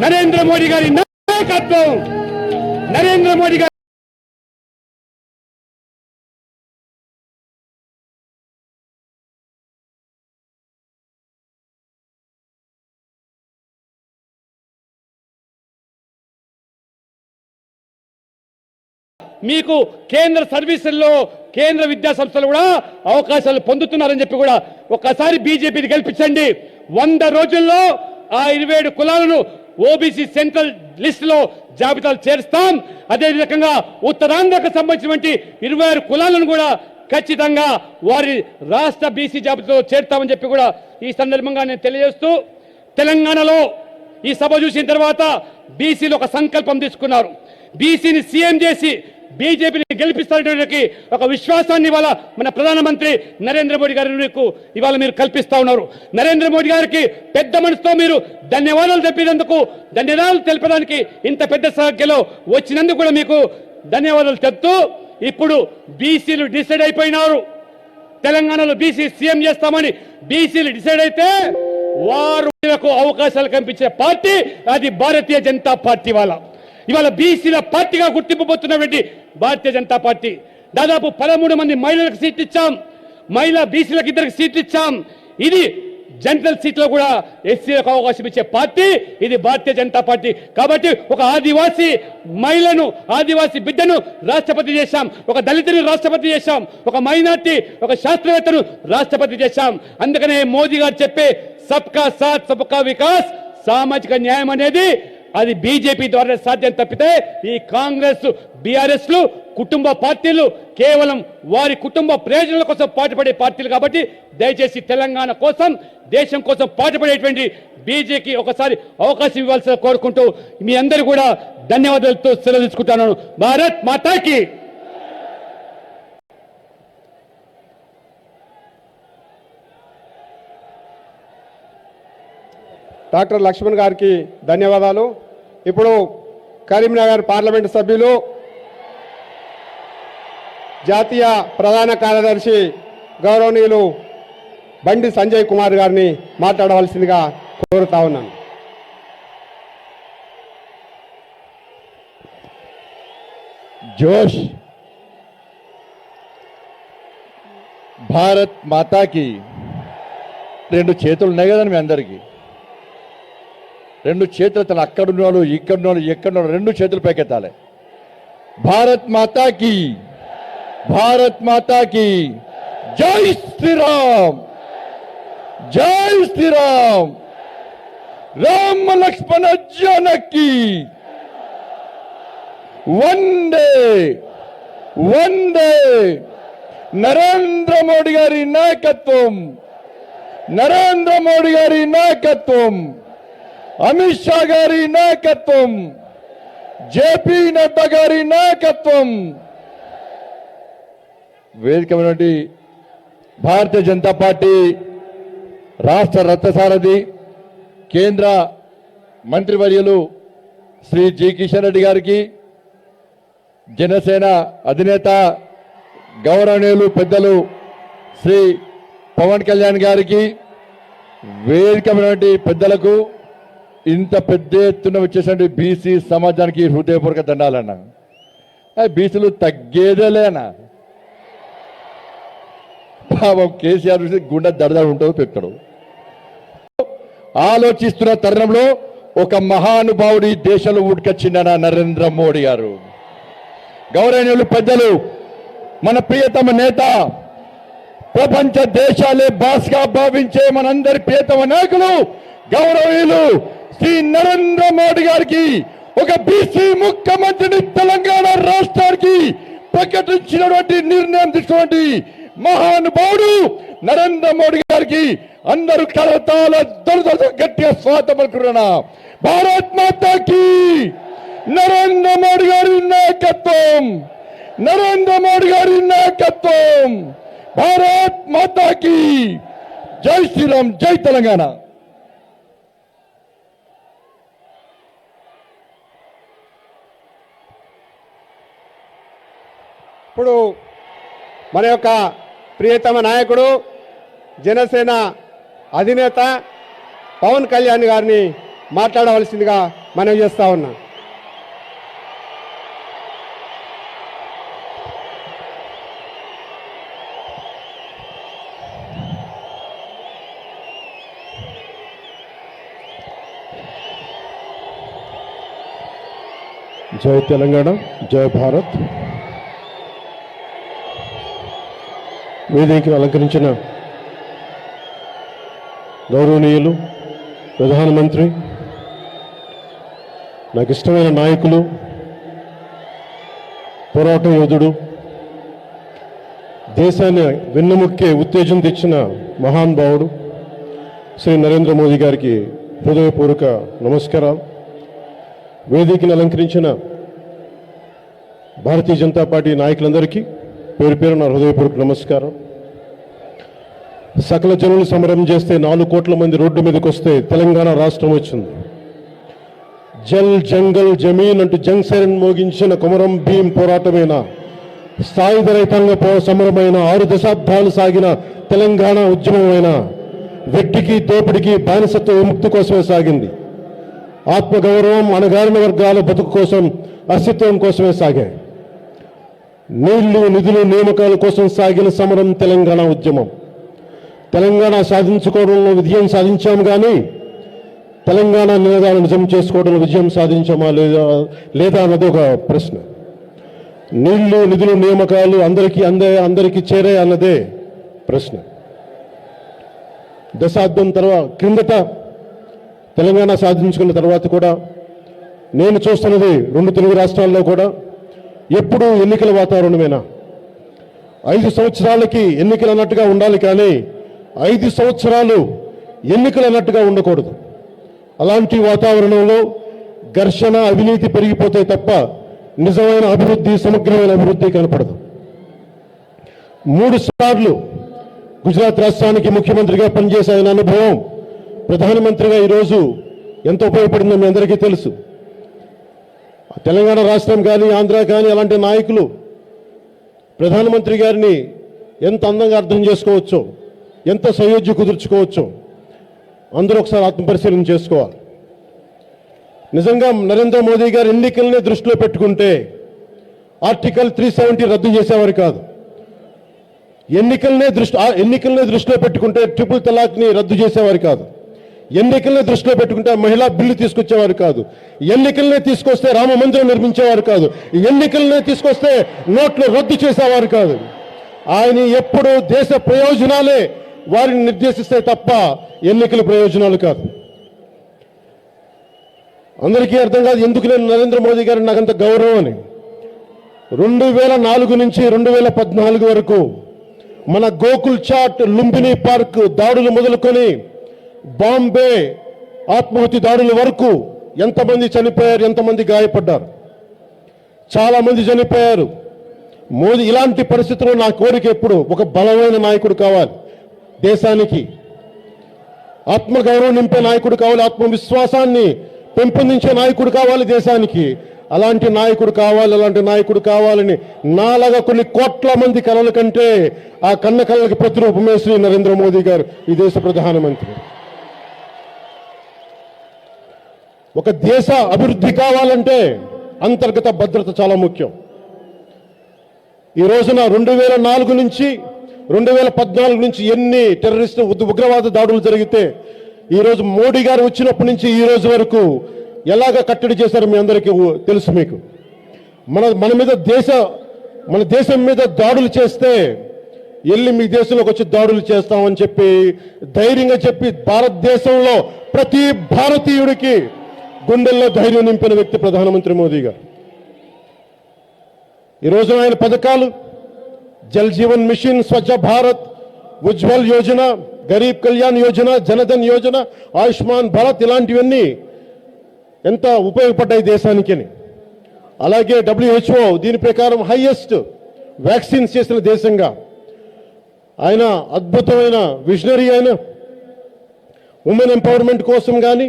నరేంద్ర మోడీ గారి నాయకత్వం, నరేంద్ర మోడీ గారి మీకు కేంద్ర సర్వీసుల్లో కేంద్ర విద్యా సంస్థలు కూడా అవకాశాలు పొందుతున్నారని చెప్పి కూడా ఒక్కసారి బీజేపీని గెలిపించండి. 100 రోజుల్లో ఆ 27 కులాలను ఓబీసీ సెంట్రల్ లిస్ట్ లో జాబితాలు చేరుస్తాం. అదే రకంగా ఉత్తరాంధ్రకు సంబంధించినటువంటి 26 కులాలను కూడా ఖచ్చితంగా వారి రాష్ట్ర బీసీ జాబితాలో చేరుతామని చెప్పి కూడా ఈ సందర్భంగా నేను తెలియజేస్తూ, తెలంగాణలో ఈ సభ చూసిన తర్వాత బీసీలు ఒక సంకల్పం తీసుకున్నారు. బీసీని సీఎం చేసి బీజేపీని గెలిపిస్తారనే ఒక విశ్వాసాన్ని ఇవాళ మన ప్రధానమంత్రి నరేంద్ర మోడీ గారికి ఇవాళ మీరు కల్పిస్తా ఉన్నారు. నరేంద్ర మోడీ గారికి పెద్ద మనసుతో మీరు ధన్యవాదాలు తెలపడానికి ఇంత పెద్ద సంఖ్యలో వచ్చినందుకు కూడా మీకు ధన్యవాదాలు చెప్తూ, ఇప్పుడు బీసీలు డిసైడ్ అయిపోయినారు. తెలంగాణలో బీసీ సీఎం చేస్తామని బీసీలు డిసైడ్ అయితే వారికి అవకాశాలు కల్పించే పార్టీ అది భారతీయ జనతా పార్టీ. ఇవాళ బీసీల పార్టీగా గుర్తింపబోతున్నటువంటి భారతీయ జనతా పార్టీ. దాదాపు 13 మంది మహిళలకు సీట్లు ఇచ్చాం, మహిళా బీసీలకు 2 సీట్లు ఇచ్చాం. ఇది జనరల్ సీట్లో కూడా ఎస్సీలకు అవకాశం ఇచ్చే పార్టీ ఇది భారతీయ జనతా పార్టీ. కాబట్టి ఒక ఆదివాసీ మహిళను, ఆదివాసీ బిడ్డను రాష్ట్రపతి చేశాం, ఒక దళితుని రాష్ట్రపతి చేశాం, ఒక మైనార్టీ, ఒక శాస్త్రవేత్తను రాష్ట్రపతి చేశాం. అందుకనే మోదీ గారు చెప్పే సబ్కా సాత్ సబ్కా వికాస్, సామాజిక న్యాయం అనేది అది బీజేపీ ద్వారా సాధ్యం తప్పితే ఈ కాంగ్రెస్, బీఆర్ఎస్ లు కుటుంబ పార్టీలు కేవలం వారి కుటుంబ ప్రయోజనాల కోసం పాటుపడే పార్టీలు. కాబట్టి దయచేసి తెలంగాణ కోసం, దేశం కోసం పాటుపడేటువంటి బీజేపీకి ఒకసారి అవకాశం ఇవ్వాల్సిన కోరుకుంటూ మీ అందరూ కూడా ధన్యవాదాలతో సెలవు తీసుకుంటున్నాను. భారత్ మాతాకి. డాక్టర్ లక్ష్మణ్ గారికి ధన్యవాదాలు. ఇప్పుడు కరీంనగర్ పార్లమెంటు సభ్యులు, జాతీయ ప్రధాన కార్యదర్శి గౌరవనీయులు బండి సంజయ్ కుమార్ గారిని మాట్లాడవలసిందిగా కోరుతా ఉన్నాను. జోష్. భారత్ మాతాకి. 2 చేతులు ఉన్నాయి కదండి మీ అందరికీ. 2 చేతులు తన అక్కడున్నోళ్ళు, ఇక్కడున్నోళ్ళు, ఎక్కడున్నోళ్ళు 2 చేతులు పైకెత్తాలి. భారత్ మాతాకి, భారత్ మాతాకి. జై శ్రీరామ్, జై శ్రీరామ్. రామ లక్ష్మణ జానకి. వందే వందే. నరేంద్ర మోడీ గారి నాయకత్వం, నరేంద్ర మోడీ గారి నాయకత్వం, అమిత్ షా గారి నాయకత్వం, జేపీ నడ్డా గారి నాయకత్వం. వేదికమైనటువంటి భారతీయ జనతా పార్టీ రాష్ట్ర రథసారథి, కేంద్ర మంత్రివర్యులు శ్రీ జి కిషన్ రెడ్డి గారికి, జనసేన అధినేత గౌరవనీయులు పెద్దలు శ్రీ పవన్ కళ్యాణ్ గారికి, వేదికమైనటువంటి పెద్దలకు, ఇంత పెద్ద ఎత్తున వచ్చేసండి బీసీ సమాజానికి హృదయపూర్వక దండాలన్నా. బీసీలు తగ్గేదేలేనా? పాపం కేసీఆర్ గుండె దడదడ ఉంటుందో పెట్టడు. ఆలోచిస్తున్న తరుణంలో ఒక మహానుభావుడి దేశంలో ఉడికొచ్చిందన్న నరేంద్ర మోడీ గారు. గౌరవనీయులు పెద్దలు, మన ప్రియతమ నేత, ప్రపంచ దేశాలే బాస్గా భావించే మనందరి ప్రియతమ నాయకులు గౌరవనీయులు శ్రీ నరేంద్ర మోడీ గారికి ఒక బీసీ ముఖ్యమంత్రిని తెలంగాణ రాష్ట్రానికి ప్రకటించినటువంటి నిర్ణయం తీసుకున్నటువంటి మహానుభావుడు నరేంద్ర మోడీ గారికి అందరూ కరతాల దొరద గట్టిగా స్వాగతం పలుకుతున్నా. భారత్ మాతాకి. నరేంద్ర మోడీ గారి నాయకత్వం, నరేంద్ర మోడీ గారి నాయకత్వం. భారత్ మాతాకి. జై శ్రీరామ్, జై తెలంగాణ. ఇప్పుడు మన యొక్క ప్రియతమ నాయకుడు, జనసేన అధినేత పవన్ కళ్యాణ్ గారిని మాట్లాడవలసిందిగా మనవి చేస్తా ఉన్నా. జై తెలంగాణ, జై భారత్. వేదికను అలంకరించిన గౌరవనీయులు ప్రధానమంత్రి, నాకు ఇష్టమైన నాయకులు, పోరాట యోధుడు, దేశాన్ని వెన్నెముక్కే ఉత్తేజం తెచ్చిన మహానుభావుడు శ్రీ నరేంద్ర మోదీ గారికి హృదయపూర్వక నమస్కారాలు. వేదికను అలంకరించిన భారతీయ జనతా పార్టీ నాయకులందరికీ పేరు పేరు నా హృదయపూర్వక నమస్కారం. సకల జనులు సమరం చేస్తే 4 కోట్ల మంది రోడ్డు మీదకి వస్తే తెలంగాణ రాష్ట్రం వచ్చింది. జల్ జంగల్ జమీన్ అంటూ జంగ్ సైరన్ మోగించిన కొమరం భీం పోరాటమైన, సాయుధ రైతాంగ సమరమైన, 6 దశాబ్దాలు సాగిన తెలంగాణ ఉద్యమమైన, వెట్టికి దోపిడికి బానిసత్వ విముక్తి కోసమే సాగింది. ఆత్మగౌరవం, అణగారిన వర్గాల బతుకు కోసం, అస్తిత్వం కోసమే సాగాయి. నీళ్లు, నిధులు, నియామకాల కోసం సాగిన సమరం తెలంగాణ ఉద్యమం. తెలంగాణ సాధించుకోవడంలో విజయం సాధించాము కానీ తెలంగాణ నినాదాలను నిజం చేసుకోవడంలో విజయం సాధించామా లేదా అన్నది ఒక ప్రశ్న. నీళ్లు, నిధులు, నియామకాలు అందరికీ చేరే అన్నదే ప్రశ్న. దశాబ్దం క్రిందట తెలంగాణ సాధించుకున్న తర్వాత కూడా నేను చూస్తున్నది 2 తెలుగు రాష్ట్రాల్లో కూడా ఎప్పుడూ ఎన్నికల వాతావరణమేనా. 5 సంవత్సరాలకి ఎన్నికలు అన్నట్టుగా ఉండాలి కానీ 5 సంవత్సరాలు ఎన్నికలు అన్నట్టుగా ఉండకూడదు. అలాంటి వాతావరణంలో ఘర్షణ, అవినీతి పెరిగిపోతే తప్ప నిజమైన అభివృద్ధి, సమగ్రమైన అభివృద్ధి కనపడదు. 3 సార్లు గుజరాత్ రాష్ట్రానికి ముఖ్యమంత్రిగా పనిచేసే ఆయన అనుభవం ప్రధానమంత్రిగా ఈరోజు ఎంత ఉపయోగపడిందో మీ అందరికీ తెలుసు. తెలంగాణ రాష్ట్రం కానీ, ఆంధ్ర కానీ అలాంటి నాయకులు ప్రధానమంత్రి గారిని ఎంత అందంగా అర్థం చేసుకోవచ్చో, ఎంత సయోధ్య కుదుర్చుకోవచ్చో అందరూ ఒకసారి ఆత్మపరిశీలన చేసుకోవాలి. నిజంగా నరేంద్ర మోదీ గారు ఎన్నికలనే దృష్టిలో పెట్టుకుంటే ఆర్టికల్ 370 రద్దు చేసేవారు కాదు. ఎన్నికలనే దృష్టిలో పెట్టుకుంటే ట్రిపుల్ తలాక్ని రద్దు చేసేవారు కాదు. ఎన్నికలనే దృష్టిలో పెట్టుకుంటే మహిళా బిల్లు తీసుకొచ్చేవారు కాదు. ఎన్నికలనే తీసుకొస్తే రామ మందిరం నిర్మించేవారు కాదు. ఎన్నికలనే తీసుకొస్తే నోట్లు రద్దు చేసేవారు కాదు. ఆయన ఎప్పుడూ దేశ ప్రయోజనాలే వారిని నిర్దేశిస్తే తప్ప ఎన్నికల ప్రయోజనాలు కాదు. అందరికీ అర్థం కాదు ఎందుకు నేను నరేంద్ర మోదీ గారిని నాకంత గౌరవం అని. 2004 నుంచి 2014 వరకు మన గోకుల్ చాట్, లుంబిని పార్క్ దాడులు మొదలుకొని బాంబే ఆత్మహత్య దాడుల వరకు ఎంతమంది చనిపోయారు, ఎంతమంది గాయపడ్డారు, చాలా మంది చనిపోయారు. మోదీ ఇలాంటి పరిస్థితుల్లో నా కోరిక ఎప్పుడు ఒక బలమైన నాయకుడు కావాలి, దేశానికి ఆత్మగౌరవం నింపే నాయకుడు కావాలి, ఆత్మవిశ్వాసాన్ని పెంపొందించే నాయకుడు కావాలి దేశానికి. అలాంటి నాయకుడు కావాలని నాలాగా కొన్ని కోట్ల మంది కలల కంటే ఆ కన్న కళ్ళకి ప్రతిరూపమే శ్రీ నరేంద్ర మోదీ గారు, ఈ దేశ ప్రధానమంత్రి. ఒక దేశ అభివృద్ధి కావాలంటే అంతర్గత భద్రత చాలా ముఖ్యం. ఈ రోజున 2004 నుంచి 2014 నుంచి ఎన్ని టెర్రరిస్టు ఉగ్రవాద దాడులు జరిగితే ఈరోజు మోడీ గారు వచ్చినప్పటి నుంచి ఈ రోజు వరకు ఎలాగ కట్టడి చేశారో మీ అందరికీ తెలుసు. మీకు మన దేశం మీద దాడులు చేస్తే వెళ్ళి మీ దేశంలోకి వచ్చి దాడులు చేస్తామని చెప్పి ధైర్యంగా చెప్పి భారతదేశంలో ప్రతి భారతీయుడికి గుండెల్లో ధైర్యం నింపిన వ్యక్తి ప్రధానమంత్రి మోదీ గారు. ఈరోజు ఆయన పథకాలు జల్ జీవన్ మిషన్, స్వచ్ఛ భారత్, ఉజ్వల్ యోజన, గరీబ్ కళ్యాణ్ యోజన, జనధన్ యోజన, ఆయుష్మాన్ భారత్ ఇలాంటివన్నీ ఎంత ఉపయోగపడ్డాయి దేశానికి అని. అలాగే WHO దీని ప్రకారం హైయెస్ట్ వ్యాక్సిన్స్ చేసిన దేశంగా ఆయన అద్భుతమైన విజనరీ. అయిన ఉమెన్ ఎంపవర్మెంట్ కోసం కానీ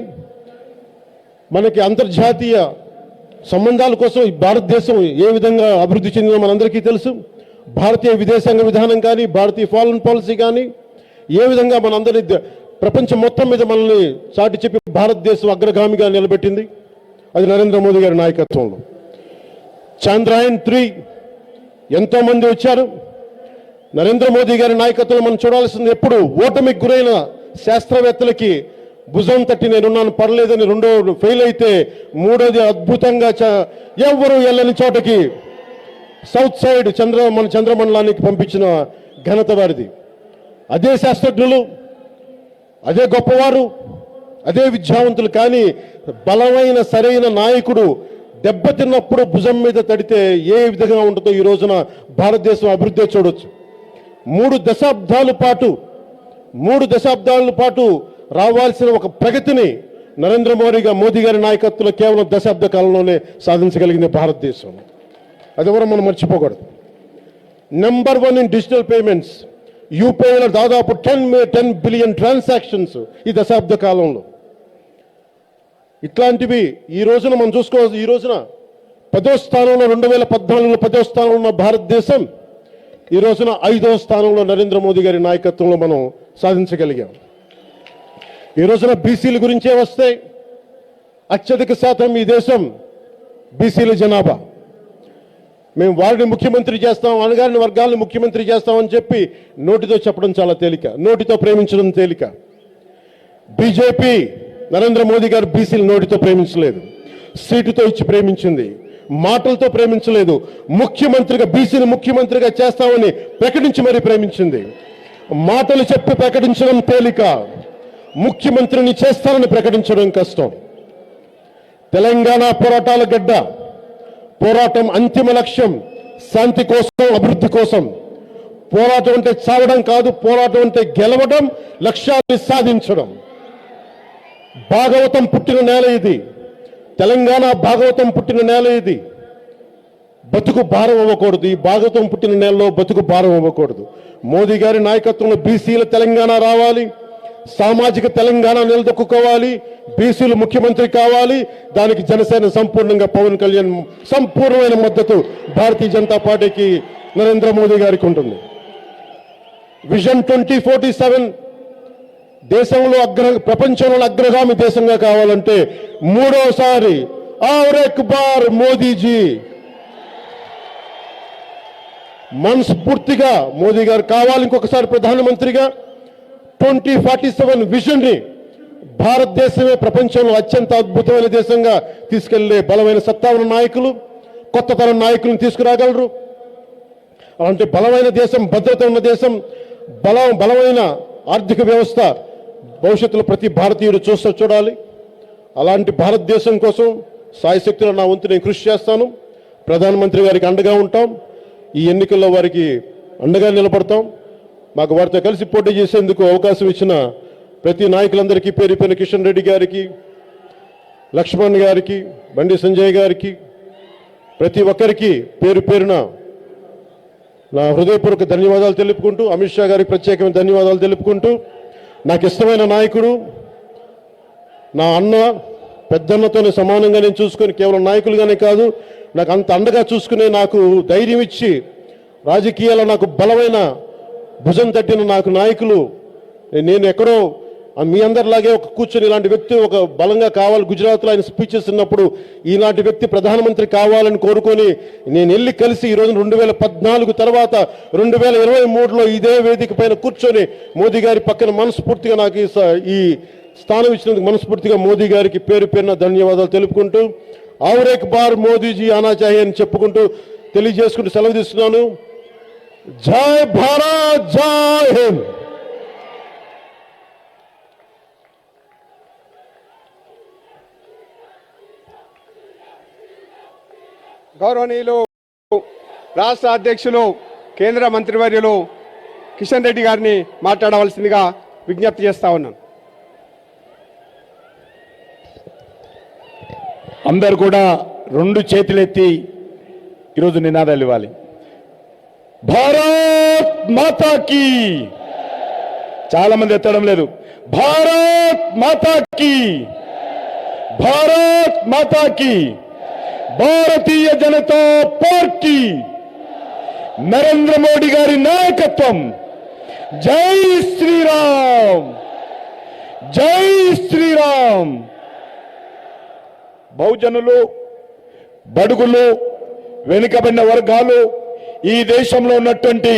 మనకి అంతర్జాతీయ సంబంధాల కోసం భారతదేశం ఏ విధంగా అభివృద్ధి చెందిందో మనందరికీ తెలుసు. భారతీయ విదేశాంగ విధానం కానీ, భారతీయ ఫారెన్ పాలసీ కానీ ఏ విధంగా మనందరి ప్రపంచం మొత్తం మీద మనల్ని చాటి చెప్పి భారతదేశం అగ్రగామిగా నిలబెట్టింది. అది నరేంద్ర మోదీ గారి నాయకత్వంలో. చంద్రయాన్-3 ఎంతో మంది వచ్చారు. నరేంద్ర మోదీ గారి నాయకత్వంలో మనం చూడాల్సింది ఎప్పుడు ఓటమికి గురైన శాస్త్రవేత్తలకి భుజం తట్టి నేనున్నాను పర్లేదని, రెండో ఫెయిల్ అయితే మూడోది అద్భుతంగా ఎవరు వెళ్ళని చోటకి సౌత్ సైడ్ మన చంద్రమండలానికి పంపించిన ఘనత వారిది. అదే శాస్త్రజ్ఞులు, అదే గొప్పవారు, అదే విద్యావంతులు. కానీ బలమైన సరైన నాయకుడు దెబ్బతిన్నప్పుడు భుజం మీద తడితే ఏ విధంగా ఉంటుందో ఈ రోజున భారతదేశం అభివృద్ధి చూడొచ్చు. 3 దశాబ్దాల పాటు రావాల్సిన ఒక ప్రగతిని నరేంద్ర మోదీ గారి నాయకత్వంలో కేవలం దశాబ్ద కాలంలోనే సాధించగలిగింది భారతదేశం. అది ఎవరో మనం మర్చిపోకూడదు. Number 1 in digital payments. యూపీఐలో దాదాపు 10 బిలియన్ ట్రాన్సాక్షన్స్ ఈ దశాబ్ద కాలంలో. ఇట్లాంటివి ఈ రోజున మనం చూసుకోవచ్చు. ఈ రోజున 10వ స్థానంలో 2014లో 10వ స్థానంలో ఉన్న భారతదేశం ఈ రోజున 5వ స్థానంలో నరేంద్ర మోదీ గారి నాయకత్వంలో మనం సాధించగలిగాం. ఈ రోజున బీసీల గురించే వస్తే అత్యధిక శాతం ఈ దేశం బీసీల జనాభా. మేము వారిని ముఖ్యమంత్రి చేస్తాం, అనగారిన వర్గాలను ముఖ్యమంత్రి చేస్తామని చెప్పి నోటితో చెప్పడం చాలా తేలిక, నోటితో ప్రేమించడం తేలిక. బీజేపీ నరేంద్ర మోదీ గారు బీసీలు నోటితో ప్రేమించలేదు, సీటుతో ఇచ్చి ప్రేమించింది, మాటలతో ప్రేమించలేదు. ముఖ్యమంత్రిగా బీసీని ముఖ్యమంత్రిగా చేస్తామని ప్రకటించి మరీ ప్రేమించింది. మాటలు చెప్పి ప్రకటించడం తేలిక, ముఖ్యమంత్రిని చేస్తానని ప్రకటించడం కష్టం. తెలంగాణ పోరాటాల గడ్డ. పోరాటం అంతిమ లక్ష్యం శాంతి కోసం, అభివృద్ధి కోసం. పోరాటం అంటే చావడం కాదు, పోరాటం అంటే గెలవడం, లక్ష్యాన్ని సాధించడం. భాగవతం పుట్టిన నేల ఇది, తెలంగాణ భాగవతం పుట్టిన నేల ఇది. బతుకు భారం అవ్వకూడదు. ఈ భాగవతం పుట్టిన నేలలో బతుకు భారం అవ్వకూడదు. మోదీ గారి నాయకత్వంలో బీసీల తెలంగాణ రావాలి, సామాజిక తెలంగాణ నిలదొక్కుకోవాలి, బీసీలు ముఖ్యమంత్రి కావాలి. దానికి జనసేన సంపూర్ణంగా పవన్ కళ్యాణ్ సంపూర్ణమైన మద్దతు భారతీయ జనతా పార్టీకి, నరేంద్ర మోదీ గారికి ఉంటుంది. విజన్ 2047 దేశంలో ప్రపంచంలో అగ్రగామి దేశంగా కావాలంటే మూడోసారి ఔర్ ఎక్ బార్ మోదీజీ. మనస్ఫూర్తిగా మోదీ గారు కావాలి ఇంకొకసారి ప్రధానమంత్రిగా. 2047 విజన్ ని భారతదేశమే ప్రపంచంలో అత్యంత అద్భుతమైన దేశంగా తీసుకెళ్లే బలమైన సత్తావున్న నాయకులు, కొత్త తరం నాయకులను తీసుకురాగలరు. అలాంటి బలమైన దేశం, భద్రత ఉన్న దేశం, బలమైన ఆర్థిక వ్యవస్థ భవిష్యత్తులో ప్రతి భారతీయుడు చూడాలి. అలాంటి భారతదేశం కోసం సాయశక్తిలో నా వంతు నేను కృషి చేస్తాను. ప్రధానమంత్రి గారికి అండగా ఉంటాం. ఈ ఎన్నికల్లో వారికి అండగా నిలబడతాం. మాకు వారితో కలిసి పోటీ చేసేందుకు అవకాశం ఇచ్చిన ప్రతి నాయకులందరికీ, పేరు పేరున కిషన్ రెడ్డి గారికి, లక్ష్మణ్ గారికి, బండి సంజయ్ గారికి, ప్రతి ఒక్కరికి పేరు పేరున నా హృదయపూర్వక ధన్యవాదాలు తెలుపుకుంటూ, అమిత్ షా గారికి ప్రత్యేకమైన ధన్యవాదాలు తెలుపుకుంటూ, నాకు ఇష్టమైన నాయకుడు, నా అన్న, పెద్దన్నతోనే సమానంగా నేను చూసుకొని, కేవలం నాయకులుగానే కాదు, నాకు అంత అండగా చూసుకునే, నాకు ధైర్యం ఇచ్చి రాజకీయాల్లో నాకు బలమైన భుజం తట్టిన నాకు నాయకులు, నేను ఎక్కడో మీ అందరిలాగే ఒక కూర్చొని ఇలాంటి వ్యక్తి ఒక బలంగా కావాలి. గుజరాత్లో ఆయన స్పీచెస్ ఉన్నప్పుడు ఇలాంటి వ్యక్తి ప్రధానమంత్రి కావాలని కోరుకొని నేను వెళ్ళి కలిసి ఈ రోజు 2014 తర్వాత 2023లో ఇదే వేదిక పైన కూర్చొని మోదీ గారి పక్కన మనస్ఫూర్తిగా నాకు ఈ స్థానం ఇచ్చినందుకు మనస్ఫూర్తిగా మోదీ గారికి పేరు పేరున ధన్యవాదాలు తెలుపుకుంటూ, ఔర్ ఎక్ బార్ మోదీజీ ఆనా చాహియే అని చెప్పుకుంటూ తెలియజేసుకుంటూ సెలవు తీస్తున్నాను. జై భారత్, జై హింద్. గౌరవనీయులు రాష్ట్ర అధ్యక్షులు, కేంద్ర మంత్రివర్యులు కిషన్ రెడ్డి గారిని మాట్లాడవలసిందిగా విజ్ఞప్తి చేస్తా ఉన్నాను. అందరు కూడా 2 చేతులెత్తి ఈరోజు నినాదాలు ఇవ్వాలి. భారత్ మాతాకి. చాలా మంది ఎత్తడం లేదు. భారత్ మాతాకి, భారత్ మాతాకి. భారతీయ జనతా పార్టీ, నరేంద్ర మోడీ గారి నాయకత్వం. జై శ్రీరామ్, జై శ్రీరామ్. బహుజనులు, బడుగులు, వెనుకబడిన వర్గాలు, ఈ దేశంలో ఉన్నటువంటి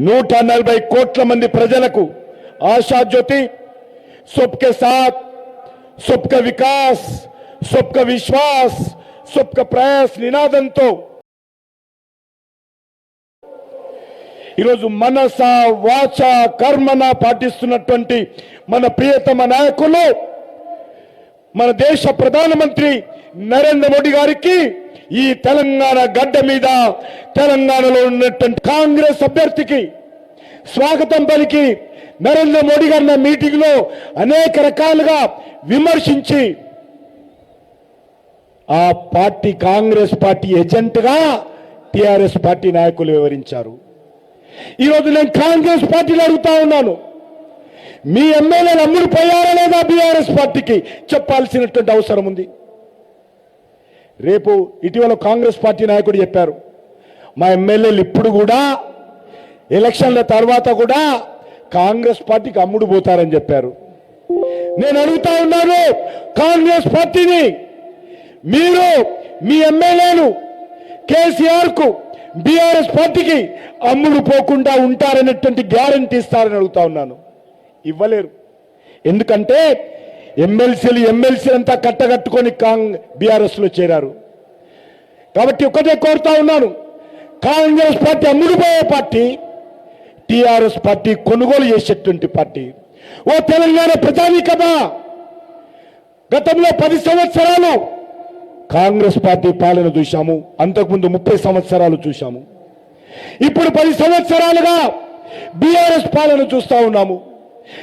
140 కోట్ల మంది ప్రజలకు ఆశాజ్యోతి सबके साथ सबका विकास सबका विश्वास सबका प्रयास నినాదంతో ఈరోజు మనస వాచ కర్మన పాటిస్తున్నటువంటి మన ప్రియతమ నాయకులు మన దేశ ప్రధానమంత్రి నరేంద్ర మోడీ గారికి ఈ తెలంగాణ గడ్డ మీద తెలంగాణలో ఉన్నటువంటి కాంగ్రెస్ అభ్యర్థికి స్వాగతం పలికి నరేంద్ర మోడీ గారి మీటింగ్ లో అనేక రకాలుగా విమర్శించి ఆ పార్టీ కాంగ్రెస్ పార్టీ ఏజెంట్ గా టిఆర్ఎస్ పార్టీ నాయకులు వివరించారు. ఈరోజు నేను కాంగ్రెస్ పార్టీని అడుగుతా ఉన్నాను, మీ ఎమ్మెల్యేలు అమ్ముడు పోయారా లేదా బీఆర్ఎస్ పార్టీకి చెప్పాల్సినటువంటి అవసరం ఉంది. రేపు ఇటీవల కాంగ్రెస్ పార్టీ నాయకుడు చెప్పారు, మా ఎమ్మెల్యేలు ఇప్పుడు కూడా ఎలక్షన్ల తర్వాత కూడా కాంగ్రెస్ పార్టీకి అమ్ముడు పోతారని చెప్పారు. నేను అడుగుతా ఉన్నాను కాంగ్రెస్ పార్టీని, మీరు మీ ఎమ్మెల్యేలు కేసీఆర్ కు బీఆర్ఎస్ పార్టీకి అమ్ముడు పోకుండా ఉంటారనేటువంటి గ్యారంటీ ఇస్తారని అడుగుతా ఉన్నాను. ఇవ్వలేరు. ఎందుకంటే ఎమ్మెల్సీ అంతా కట్టగట్టుకొని బీఆర్ఎస్ లో చేరారు. కాబట్టి ఒకటే కోరుతా ఉన్నాను, కాంగ్రెస్ పార్టీ అమ్ముడు పోయే పార్టీ, టిఆర్ఎస్ పార్టీ కొనుగోలు చేసేటువంటి పార్టీ. ఓ తెలంగాణ ప్రజానీకమా, గతంలో 10 సంవత్సరాలు కాంగ్రెస్ పార్టీ పాలన చూశాము, అంతకుముందు 30 సంవత్సరాలు చూశాము. ఇప్పుడు 10 సంవత్సరాలుగా బీఆర్ఎస్ పాలన చూస్తా ఉన్నాము.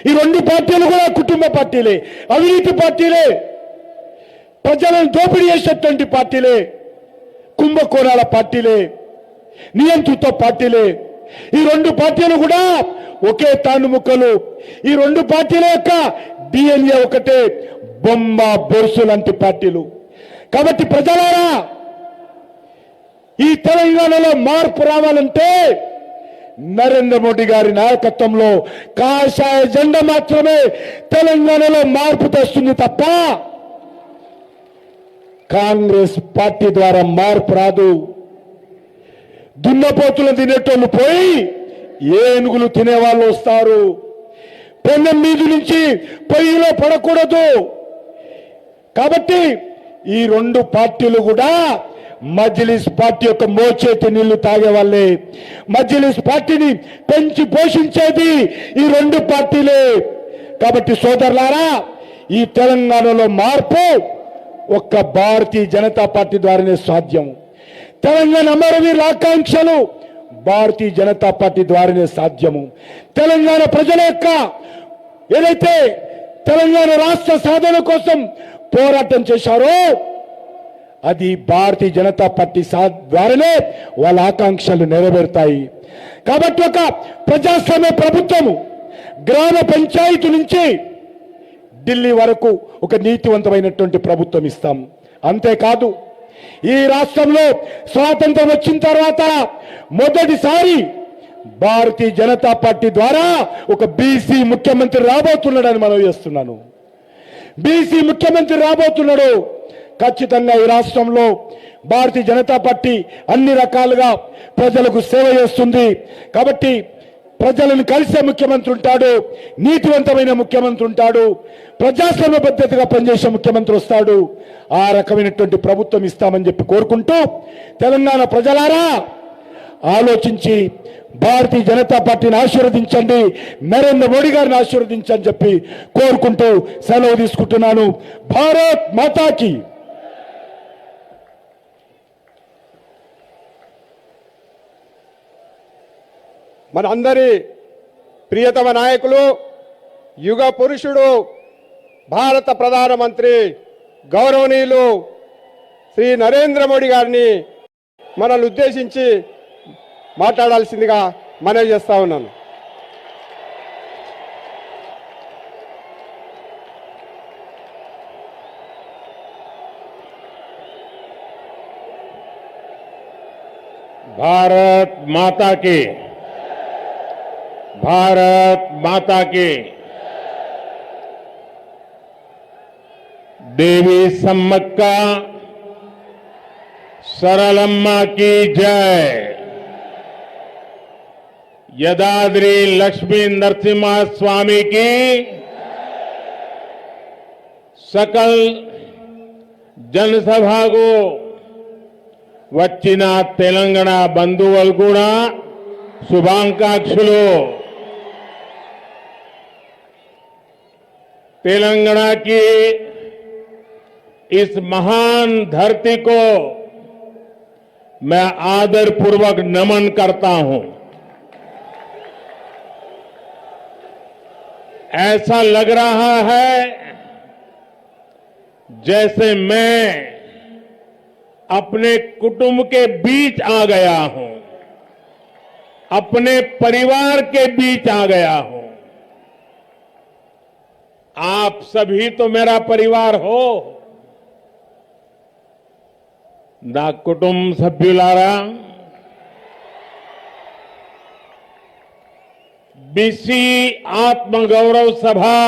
ఈ రెండు పార్టీలు కూడా కుటుంబ పార్టీలే, అవినీతి పార్టీలే, ప్రజలను దోపిడీ చేసేటువంటి పార్టీలే, కుంభకోణాల పార్టీలే, నియంత్రిత పార్టీలే. ఈ రెండు పార్టీలు కూడా ఒకే తానుముక్కలు. ఈ రెండు పార్టీల యొక్క డిఎన్ఏ ఒకటే, బొమ్మ బొరుసు లాంటి పార్టీలు. కాబట్టి ప్రజలారా, ఈ తెలంగాణలో మార్పు రావాలంటే నరేంద్ర మోడీ గారి నాయకత్వంలో కాషాయ జెండా మాత్రమే తెలంగాణలో మార్పు తెస్తుంది తప్ప కాంగ్రెస్ పార్టీ ద్వారా మార్పు రాదు. దున్నపోతులు తినేటోళ్ళు పోయి ఏనుగులు తినేవాళ్ళు వస్తారు. పెన్నం మీద నుంచి పొయ్యిలో పడకూడదు. కాబట్టి ఈ రెండు పార్టీలు కూడా మజ్లిస్ పార్టీ యొక్క మోచేతి నీళ్లు తాగే వాళ్ళే. మజ్లిస్ పార్టీని పెంచి పోషించేది ఈ రెండు పార్టీలే. కాబట్టి సోదరులారా, ఈ తెలంగాణలో మార్పు ఒక్క భారతీయ జనతా పార్టీ ద్వారానే సాధ్యం. తెలంగాణ అమరవీరుల ఆకాంక్షలు భారతీయ జనతా పార్టీ ద్వారానే సాధ్యము. తెలంగాణ ప్రజల యొక్క ఏదైతే తెలంగాణ రాష్ట్ర సాధన కోసం పోరాటం చేశారో అది భారతీయ జనతా పార్టీ ద్వారానే వాళ్ళ ఆకాంక్షలు నెరవేరుతాయి. కాబట్టి ఒక ప్రజాస్వామ్య ప్రభుత్వము గ్రామ పంచాయతీ నుంచి ఢిల్లీ వరకు ఒక నీతివంతమైనటువంటి ప్రభుత్వం ఇస్తాం. అంతేకాదు, ఈ రాష్ట్రంలో స్వాతంత్రం వచ్చిన తర్వాత మొదటిసారి భారతీయ జనతా పార్టీ ద్వారా ఒక బీసీ ముఖ్యమంత్రి రాబోతున్నాడని మనం చేస్తున్నాను. బీసీ ముఖ్యమంత్రి రాబోతున్నాడు. ఖచ్చితంగా ఈ రాష్ట్రంలో భారతీయ జనతా పార్టీ అన్ని రకాలుగా ప్రజలకు సేవ చేస్తుంది. కాబట్టి ప్రజలను కలిసే ముఖ్యమంత్రి ఉంటాడు, నీతివంతమైన ముఖ్యమంత్రి ఉంటాడు, ప్రజాస్వామ్య పద్ధతిగా పనిచేసే ముఖ్యమంత్రి వస్తాడు. ఆ రకమైనటువంటి ప్రభుత్వం ఇస్తామని చెప్పి కోరుకుంటూ, తెలంగాణ ప్రజలారా ఆలోచించి భారతీయ జనతా పార్టీని ఆశీర్వదించండి, నరేంద్ర మోడీ గారిని ఆశీర్వదించని చెప్పి కోరుకుంటూ సెలవు తీసుకుంటున్నాను. భారత్ మాతాకి. మన అందరి ప్రియతమ నాయకులు, యుగ పురుషుడు, భారత ప్రధానమంత్రి గౌరవనీయులు శ్రీ నరేంద్ర మోడీ గారిని మనల్ని ఉద్దేశించి మాట్లాడాల్సిందిగా మనవి చేస్తా ఉన్నాను. भारत माता की, भारत माता की। देवी सम्मक्का सरलम्मा की जय। यदाद्री लक्ष्मी नरसिम्हा स्वामी की सकल जनसभाకు వచ్చిన తెలంగాణ బంధువులు కూడా शुभाकांक्षुలు। तेलंगाना की इस महान धरती को मैं आदरपूर्वक नमन करता हूं। ऐसा लग रहा है जैसे मैं अपने कुटुंब के बीच आ गया हूं, अपने परिवार के बीच आ गया हूं। आप सभी तो मेरा परिवार हो। నా కుటుంబ సభ్యులారా, बीसी आत्मगौरव सभा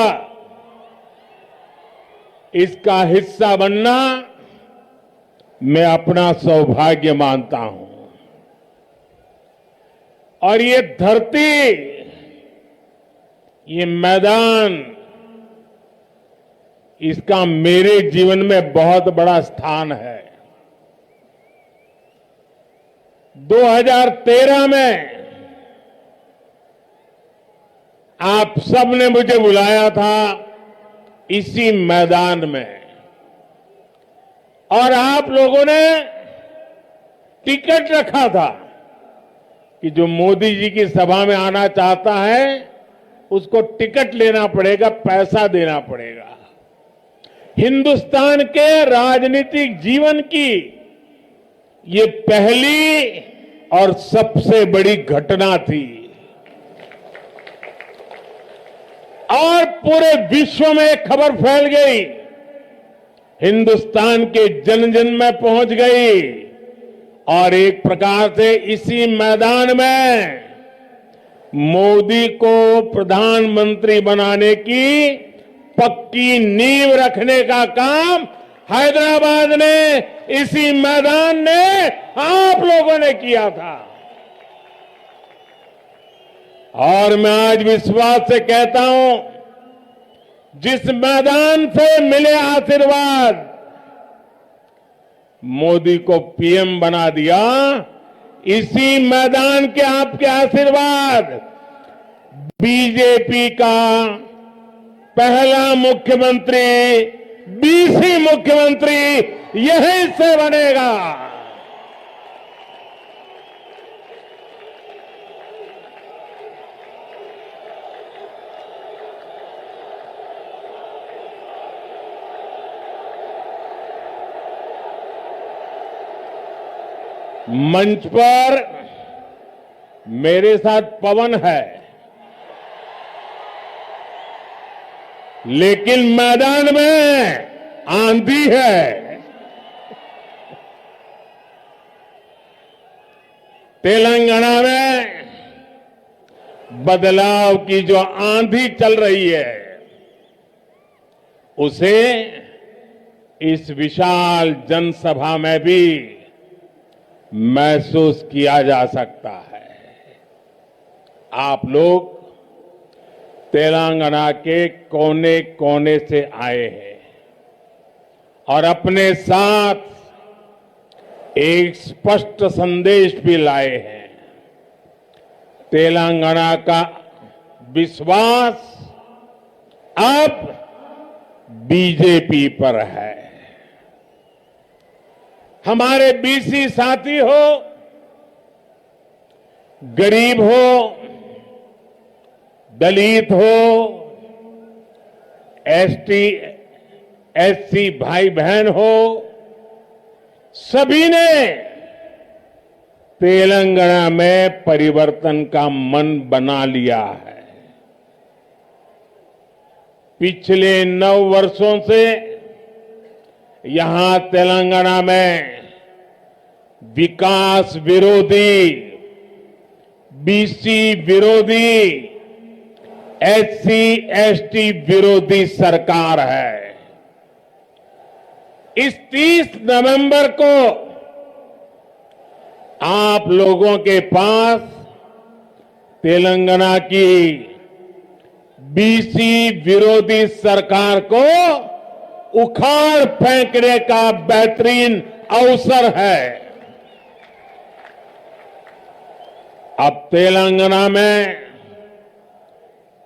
इसका हिस्सा बनना मैं अपना सौभाग्य मानता हूं। और ये धरती, ये मैदान, इसका मेरे जीवन में बहुत बड़ा स्थान है। 2013 में आप सबने मुझे बुलाया था इसी मैदान में, और आप लोगों ने टिकट रखा था कि जो मोदी जी की सभा में आना चाहता है उसको टिकट लेना पड़ेगा, पैसा देना पड़ेगा। हिंदुस्तान के राजनीतिक जीवन की ये पहली और सबसे बड़ी घटना थी, और पूरे विश्व में खबर फैल गई, हिंदुस्तान के जन जन में पहुंच गई, और एक प्रकार से इसी मैदान में मोदी को प्रधानमंत्री बनाने की पक्की नींव रखने का काम हैदराबाद ने, इसी मैदान ने आप लोगों ने किया था। और मैं आज विश्वास से कहता हूं, जिस मैदान से मिले आशीर्वाद, मोदी को पीएम बना दिया, इसी मैदान के आपके आशीर्वाद बीजेपी का पहला मुख्यमंत्री, बीसी मुख्यमंत्री यहीं से बनेगा। मंच पर मेरे साथ पवन है, लेकिन मैदान में आंधी है। तेलंगाना में बदलाव की जो आंधी चल रही है, उसे इस विशाल जनसभा में भी महसूस किया जा सकता है। आप लोग तेलंगाना के कोने कोने से आए हैं और अपने साथ एक स्पष्ट संदेश भी लाए हैं। तेलंगाना का विश्वास अब बीजेपी पर है। हमारे बीसी साथी हो, गरीब हो, दलित हो, एसटी एससी भाई बहन हो, सभी ने तेलंगाना में परिवर्तन का मन बना लिया है। पिछले 9 वर्षों से यहां तेलंगाना में विकास विरोधी, बीसी विरोधी, एससी एसटी विरोधी सरकार है। इस 30 नवंबर को आप लोगों के पास तेलंगाना की बीसी विरोधी सरकार को उखाड़ फेंकने का बेहतरीन अवसर है। अब तेलंगाना में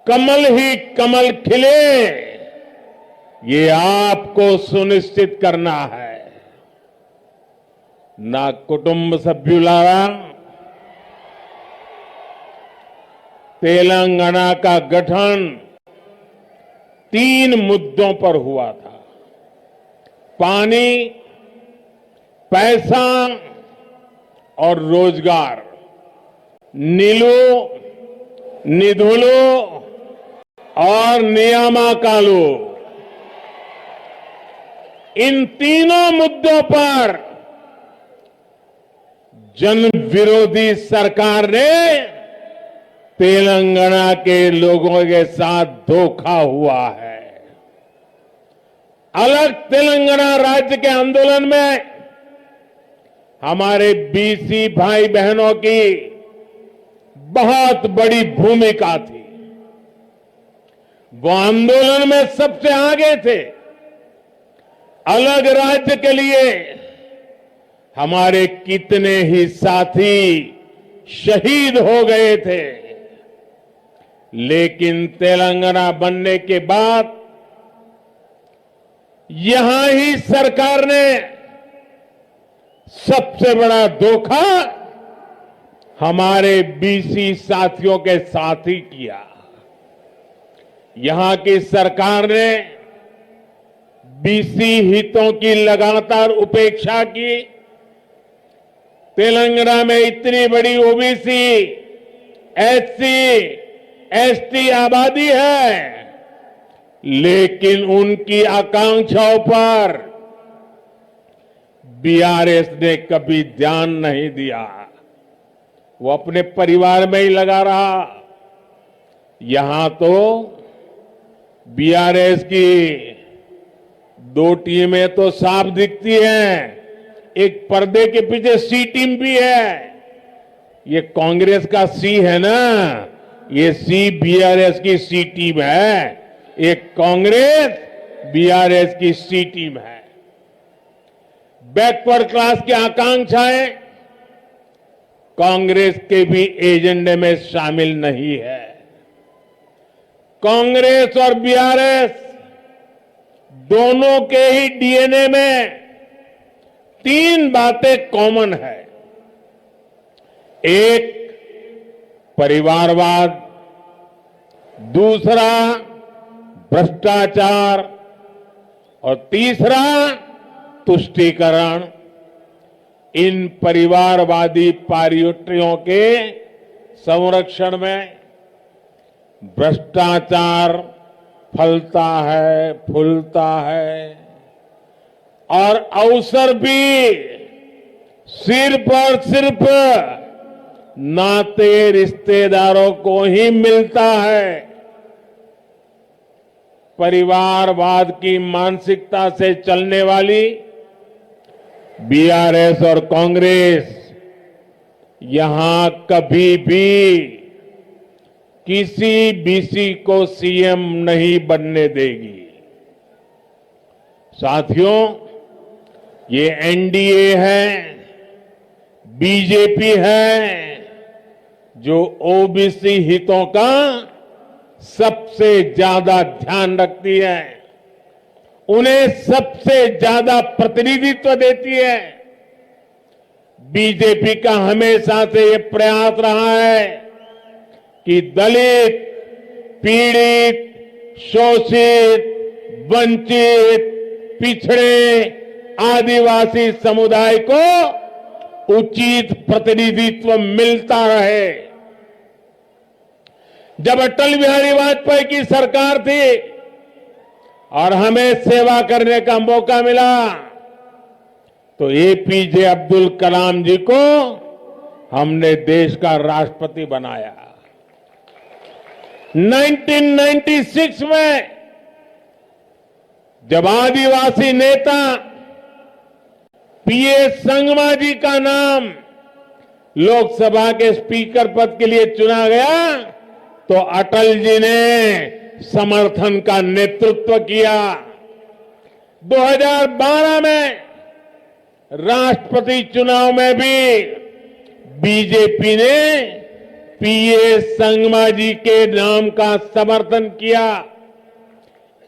कमल ही कमल खिले, ये आपको सुनिश्चित करना है। ना कुटुंब सभ्युलारा, तेलंगाना का गठन 3 मुद्दों पर हुआ था। पानी, पैसा और रोजगार। नीलू, निधुलू और नियामकालू, इन तीनों मुद्दों पर जन विरोधी सरकार ने तेलंगाना के लोगों के साथ धोखा हुआ है। अलग तेलंगाना राज्य के आंदोलन में हमारे बीसी भाई बहनों की बहुत बड़ी भूमिका थी। वो आंदोलन में सबसे आगे थे। अलग राज्य के लिए हमारे कितने ही साथी शहीद हो गए थे, लेकिन तेलंगाना बनने के बाद यहां ही सरकार ने सबसे बड़ा धोखा हमारे बीसी साथियों के साथ ही किया। यहां की सरकार ने बीसी हितों की लगातार उपेक्षा की। तेलंगाना में इतनी बड़ी ओबीसी, एससी, एसटी आबादी है, लेकिन उनकी आकांक्षाओं पर बीआरएस ने कभी ध्यान नहीं दिया। वो अपने परिवार में ही लगा रहा। यहां तो बीआरएस की 2 टीमें तो साफ दिखती हैं, एक पर्दे के पीछे सी टीम भी है। ये कांग्रेस का सी है ना, ये सी बीआरएस की सी टीम है। एक कांग्रेस बीआरएस की सी टीम है। बैकवर्ड क्लास की आकांक्षाएं कांग्रेस के भी एजेंडे में शामिल नहीं है। कांग्रेस और बीआरएस दोनों के ही डीएनए में 3 बातें कॉमन है। एक, परिवारवाद। दूसरा, भ्रष्टाचार। और तीसरा, तुष्टीकरण। इन परिवारवादी पार्टियों के संरक्षण में भ्रष्टाचार फलता है, फूलता है, और अवसर भी सिर्फ और सिर्फ नाते रिश्तेदारों को ही मिलता है। परिवारवाद की मानसिकता से चलने वाली बीआरएस और कांग्रेस यहां कभी भी किसी बीसी को सीएम नहीं बनने देगी। साथियों, ये एनडीए है, बीजेपी है, जो ओबीसी हितों का सबसे ज्यादा ध्यान रखती है, उन्हें सबसे ज्यादा प्रतिनिधित्व देती है। बीजेपी का हमेशा से ये प्रयास रहा है कि दलित, पीड़ित, शोषित, वंचित, पिछड़े, आदिवासी समुदाय को उचित प्रतिनिधित्व मिलता रहे। जब अटल बिहारी वाजपेयी की सरकार थी और हमें सेवा करने का मौका मिला, तो एपीजे अब्दुल कलाम जी को हमने देश का राष्ट्रपति बनाया। 1996 में जब आदिवासी नेता पीएस संगमा जी का नाम लोकसभा के स्पीकर पद के लिए चुना गया तो अटल जी ने समर्थन का नेतृत्व किया। 2012 में राष्ट्रपति चुनाव में भी बीजेपी ने पीएस संगमा जी के नाम का समर्थन किया।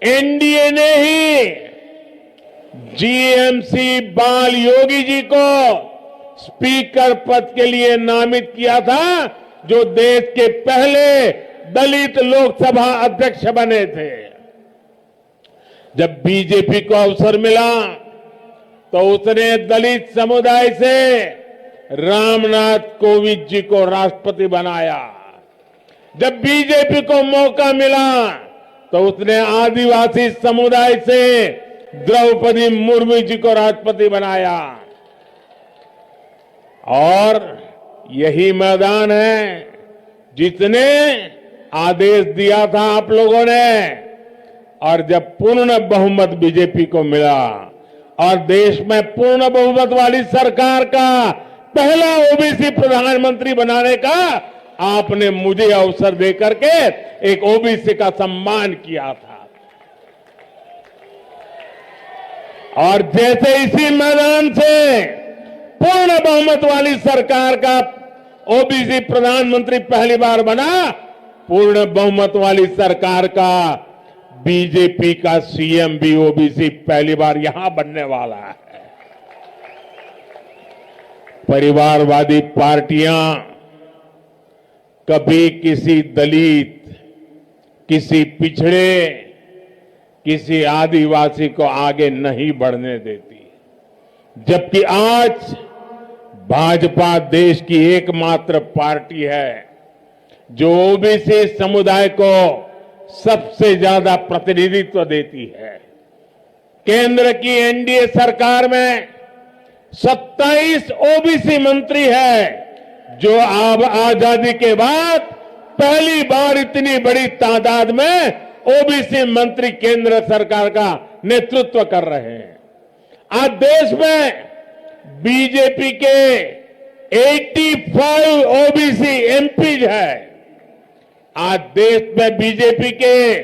एनडीए ने ही जीएमसी बाल योगी जी को स्पीकर पद के लिए नामित किया था, जो देश के पहले दलित लोकसभा अध्यक्ष बने थे। जब बीजेपी को अवसर मिला तो उसने दलित समुदाय से रामनाथ कोविंद जी को राष्ट्रपति बनाया। जब बीजेपी को मौका मिला तो उसने आदिवासी समुदाय से द्रौपदी मुर्मू जी को राष्ट्रपति बनाया। और यही मैदान है जिसने आदेश दिया था आप लोगों ने, और जब पूर्ण बहुमत बीजेपी को मिला और देश में पूर्ण बहुमत वाली सरकार का पहला ओबीसी प्रधानमंत्री बनाने का आपने मुझे अवसर देकर के एक ओबीसी का सम्मान किया था। और जैसे इसी मैदान से पूर्ण बहुमत वाली सरकार का ओबीसी प्रधानमंत्री पहली बार बना, पूर्ण बहुमत वाली सरकार का बीजेपी का सीएम भी ओबीसी पहली बार यहां बनने वाला है। परिवारवादी पार्टियां कभी किसी दलित, किसी पिछड़े, किसी आदिवासी को आगे नहीं बढ़ने देती, जबकि आज भाजपा देश की एकमात्र पार्टी है जो ओबीसी समुदाय को सबसे ज्यादा प्रतिनिधित्व देती है। केंद्र की एनडीए सरकार में 27 ओबीसी मंत्री है, जो अब आजादी के बाद पहली बार इतनी बड़ी तादाद में ओबीसी मंत्री केंद्र सरकार का नेतृत्व कर रहे हैं। आज देश में बीजेपी के 85 ओबीसी एमपीज है। आज देश में बीजेपी के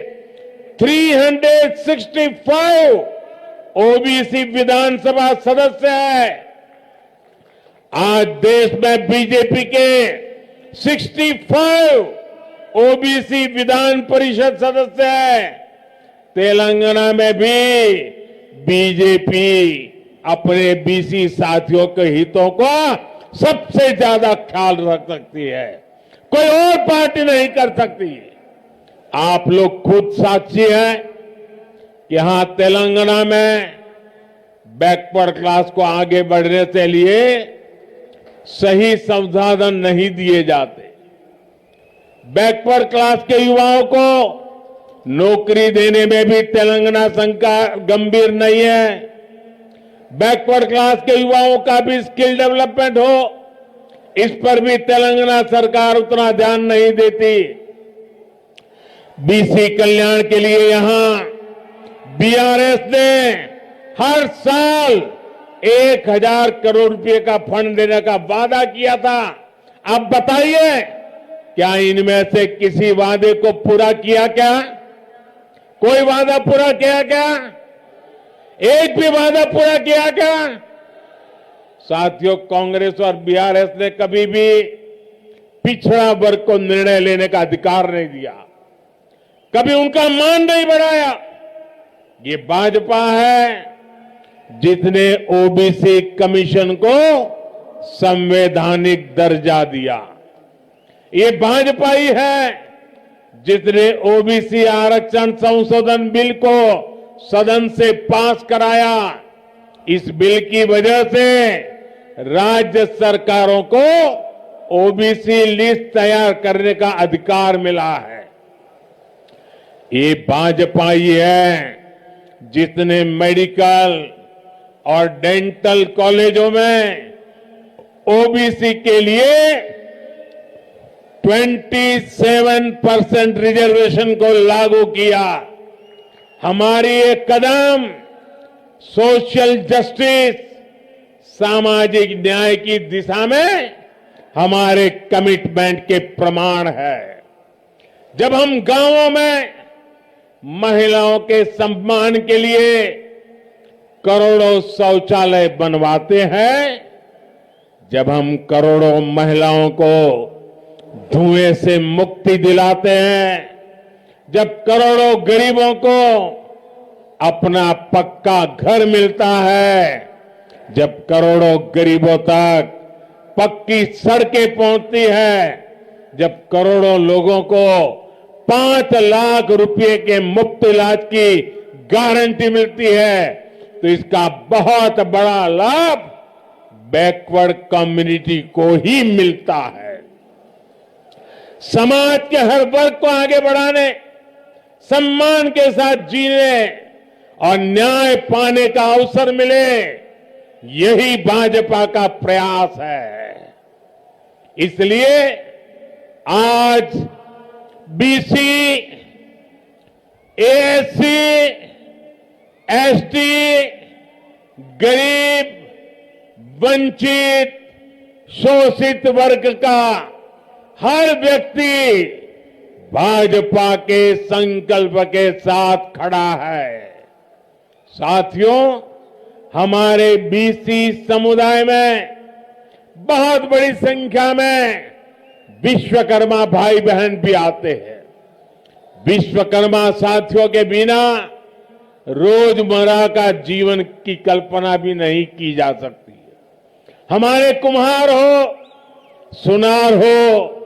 365 ओबीसी विधानसभा सदस्य है। आज देश में बीजेपी के 65 ओबीसी विधान परिषद सदस्य है। तेलंगाना में भी बीजेपी अपने बीसी साथियों के हितों का सबसे ज्यादा ख्याल रख सकती है, कोई और पार्टी नहीं कर सकती। आप लोग खुद साक्षी हैं कि यहां तेलंगाना में बैकवर्ड क्लास को आगे बढ़ने के लिए सही संसाधन नहीं दिए जाते। बैकवर्ड क्लास के युवाओं को नौकरी देने में भी तेलंगाना सरकार गंभीर नहीं है। बैकवर्ड क्लास के युवाओं का भी स्किल डेवलपमेंट हो, इस पर भी तेलंगाना सरकार उतना ध्यान नहीं देती। बीसी कल्याण के लिए यहां बीआरएस ने हर साल 1000 करोड़ रुपए का फंड देने का वादा किया था। अब बताइए, क्या इनमें से किसी वादे को पूरा किया क्या? कोई वादा पूरा किया क्या? एक भी वादा पूरा किया क्या? साथियों, कांग्रेस और बीआरएस ने कभी भी पिछड़ा वर्ग को निर्णय लेने का अधिकार नहीं दिया, कभी उनका मान नहीं बढ़ाया। ये भाजपा है जिसने ओबीसी कमीशन को संवैधानिक दर्जा दिया। ये भाजपा ही है जिसने ओबीसी आरक्षण संशोधन बिल को सदन से पास कराया। इस बिल की वजह से राज्य सरकारों को ओबीसी लिस्ट तैयार करने का अधिकार मिला है। ये भाजपा ही है जिसने मेडिकल और डेंटल कॉलेजों में ओबीसी के लिए 27% रिजर्वेशन को लागू किया। हमारी ये कदम सोशल जस्टिस, सामाजिक न्याय की दिशा में हमारे कमिटमेंट के प्रमाण है। जब हम गांवों में महिलाओं के सम्मान के लिए करोड़ों शौचालय बनवाते हैं, जब हम करोड़ों महिलाओं को धुएं से मुक्ति दिलाते हैं, जब करोड़ों गरीबों को अपना पक्का घर मिलता है, जब करोड़ों गरीबों तक पक्की सड़कें पहुंचती है, जब करोड़ों लोगों को 5 लाख रुपए के मुफ्त इलाज की गारंटी मिलती है, तो इसका बहुत बड़ा लाभ बैकवर्ड कम्युनिटी को ही मिलता है। समाज के हर वर्ग को आगे बढ़ाने, सम्मान के साथ जीने और न्याय पाने का अवसर मिले, यही भाजपा का प्रयास है। इसलिए आज बीसी, एससी, एसटी, गरीब, वंचित, शोषित वर्ग का हर व्यक्ति भाजपा के संकल्प के साथ खड़ा है। साथियों, हमारे बीसी समुदाय में बहुत बड़ी संख्या में विश्वकर्मा भाई बहन भी आते हैं। विश्वकर्मा साथियों के बिना रोजमर्रा का जीवन की कल्पना भी नहीं की जा सकती। हमारे कुम्हार हो, सुनार हो,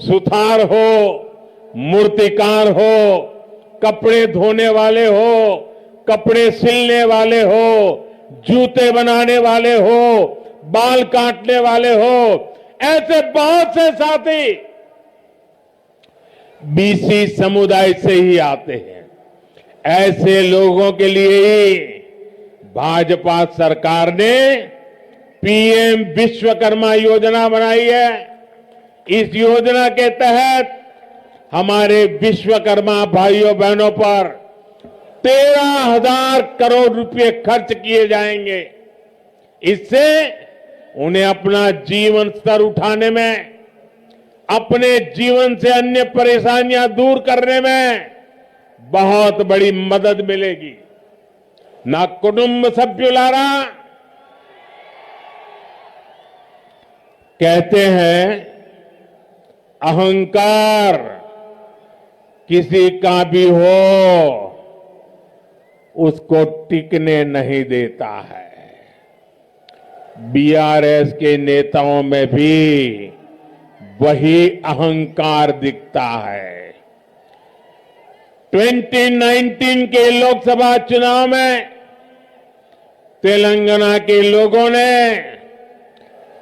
सुथार हो, मूर्तिकार हो, कपड़े धोने वाले हो, कपड़े सिलने वाले हो, जूते बनाने वाले हो, बाल काटने वाले हो, ऐसे बहुत से साथी बीसी समुदाय से ही आते हैं। ऐसे लोगों के लिए ही भाजपा सरकार ने पीएम विश्वकर्मा योजना बनाई है। इस योजना के तहत हमारे विश्वकर्मा भाइयों बहनों पर 13,000 करोड़ रुपए खर्च किए जाएंगे। इससे उन्हें अपना जीवन स्तर उठाने में, अपने जीवन से अन्य परेशानियां दूर करने में बहुत बड़ी मदद मिलेगी। ना कुटुंब सभ्युलारा कहते हैं अहंकार किसी का भी हो उसको टिकने नहीं देता है। बीआरएस के नेताओं में भी वही अहंकार दिखता है। 2019 के लोकसभा चुनाव में तेलंगाना के लोगों ने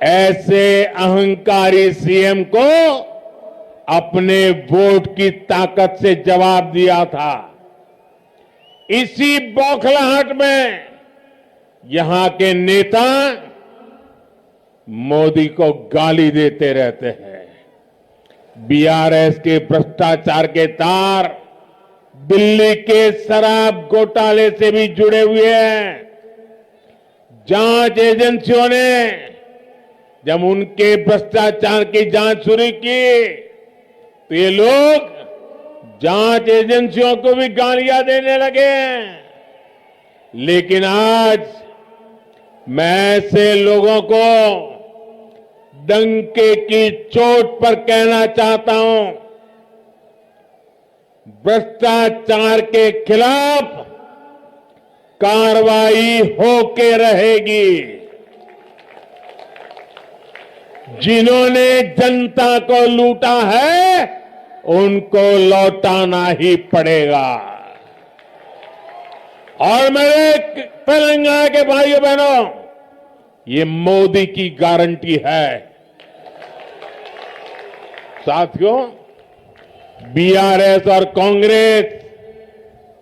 ऐसे अहंकारी सीएम को अपने वोट की ताकत से जवाब दिया था। इसी बौखलाहट में यहां के नेता मोदी को गाली देते रहते हैं। बीआरएस के भ्रष्टाचार के तार दिल्ली के शराब घोटाले से भी जुड़े हुए हैं। जांच एजेंसियों ने जब उनके भ्रष्टाचार की जांच शुरू की तो ये लोग जांच एजेंसियों को भी गालियां देने लगे। लेकिन आज मैं ऐसे लोगों को डंके की चोट पर कहना चाहता हूं, भ्रष्टाचार के खिलाफ कार्रवाई होके रहेगी। जिन्होंने जनता को लूटा है उनको लौटाना ही पड़ेगा। और मेरे तेलंगाना के भाइयों बहनों, ये मोदी की गारंटी है। साथियों, बीआरएस और कांग्रेस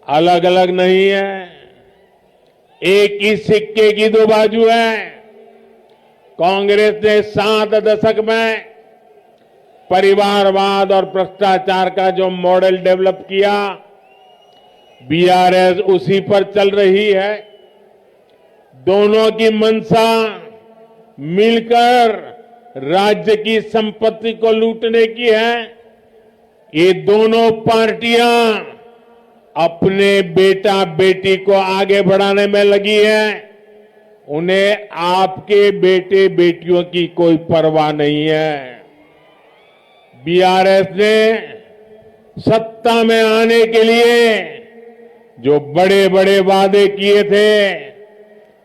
अलग अलग नहीं है, एक ही सिक्के की दो बाजू है। कांग्रेस ने 7 दशक में परिवारवाद और भ्रष्टाचार का जो मॉडल डेवलप किया, बीआरएस उसी पर चल रही है। दोनों की मंशा मिलकर राज्य की संपत्ति को लूटने की है। ये दोनों पार्टियां अपने बेटा बेटी को आगे बढ़ाने में लगी है। उन्हें आपके बेटे बेटियों की कोई परवाह नहीं है। बीआरएस ने सत्ता में आने के लिए जो बड़े बड़े वादे किए थे,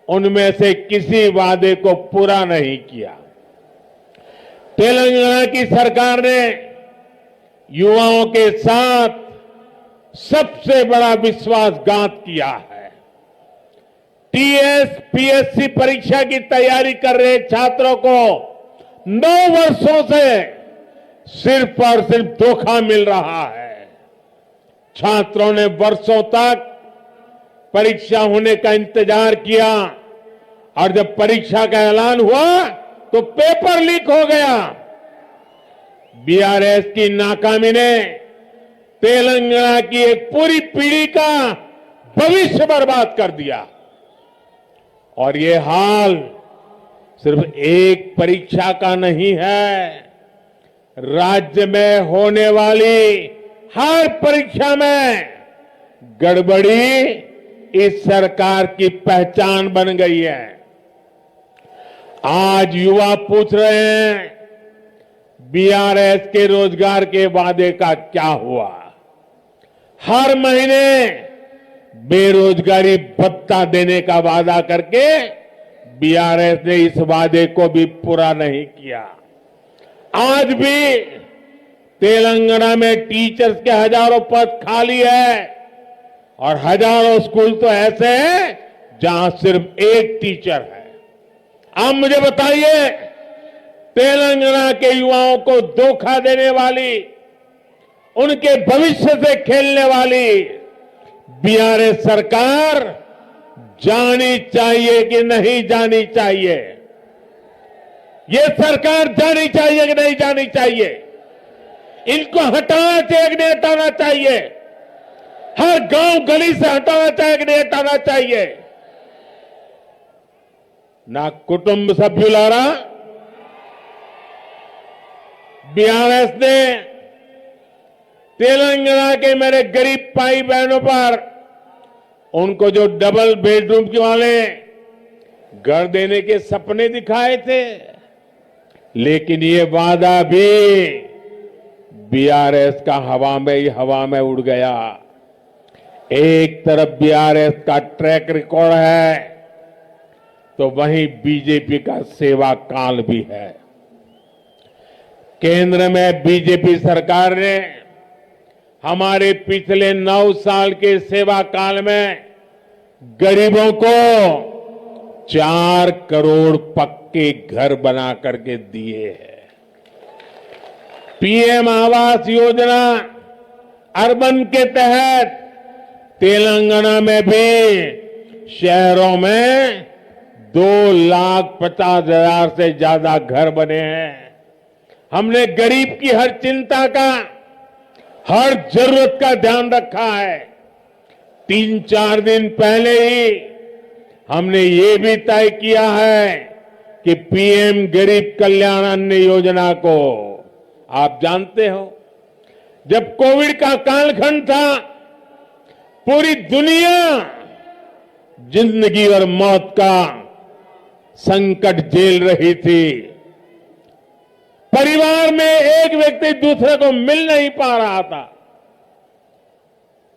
उनमें से किसी वादे को पूरा नहीं किया। तेलंगाना की सरकार ने युवाओं के साथ सबसे बड़ा विश्वासघात किया है। टीएस पीएससी परीक्षा की तैयारी कर रहे छात्रों को 9 वर्षों से सिर्फ और सिर्फ धोखा मिल रहा है। छात्रों ने वर्षों तक परीक्षा होने का इंतजार किया और जब परीक्षा का ऐलान हुआ तो पेपर लीक हो गया। बीआरएस की नाकामी ने तेलंगाना की एक पूरी पीढ़ी का भविष्य बर्बाद कर दिया। और ये हाल सिर्फ एक परीक्षा का नहीं है, राज्य में होने वाली हर परीक्षा में गड़बड़ी इस सरकार की पहचान बन गई है। आज युवा पूछ रहे हैं, बीआरएस के रोजगार के वादे का क्या हुआ? हर महीने बेरोजगारी भत्ता देने का वादा करके बीआरएस ने इस वादे को भी पूरा नहीं किया। आज भी तेलंगाना में टीचर्स के हजारों पद खाली है और हजारों स्कूल तो ऐसे हैं जहां सिर्फ एक टीचर है। आप मुझे बताइए, तेलंगाना के युवाओं को धोखा देने वाली, उनके भविष्य से खेलने वाली बीआरएस सरकार जानी चाहिए कि नहीं जानी चाहिए? ये सरकार जानी चाहिए कि नहीं जानी चाहिए? इनको हटाना चाहिए कि नहीं हटाना चाहिए? हर गांव गली से हटाना चाहिए कि नहीं हटाना चाहिए? ना कुटुंब सभ्युलारा, बीआरएस ने तेलंगाना के मेरे गरीब भाई बहनों पर उनको जो डबल बेडरूम के वाले घर देने के सपने दिखाए थे, लेकिन ये वादा भी बीआरएस का हवा में उड़ गया। एक तरफ बीआरएस का ट्रैक रिकॉर्ड है तो वहीं बीजेपी का सेवा काल भी है। केंद्र में बीजेपी सरकार ने हमारे पिछले 9 साल के सेवा काल में गरीबों को 4 करोड़ पक्के घर बना करके दिए हैं। पीएम आवास योजना अर्बन के तहत तेलंगाना में भी शहरों में 2,50,000 से ज्यादा घर बने हैं। हमने गरीब की हर चिंता का, हर जरूरत का ध्यान रखा है। 3-4 दिन पहले ही हमने ये भी तय किया है कि पीएम गरीब कल्याण अन्न योजना को, आप जानते हो, जब कोविड का कालखंड था, पूरी दुनिया जिंदगी और मौत का संकट झेल रही थी। परिवार में एक व्यक्ति दूसरे को मिल नहीं पा रहा था,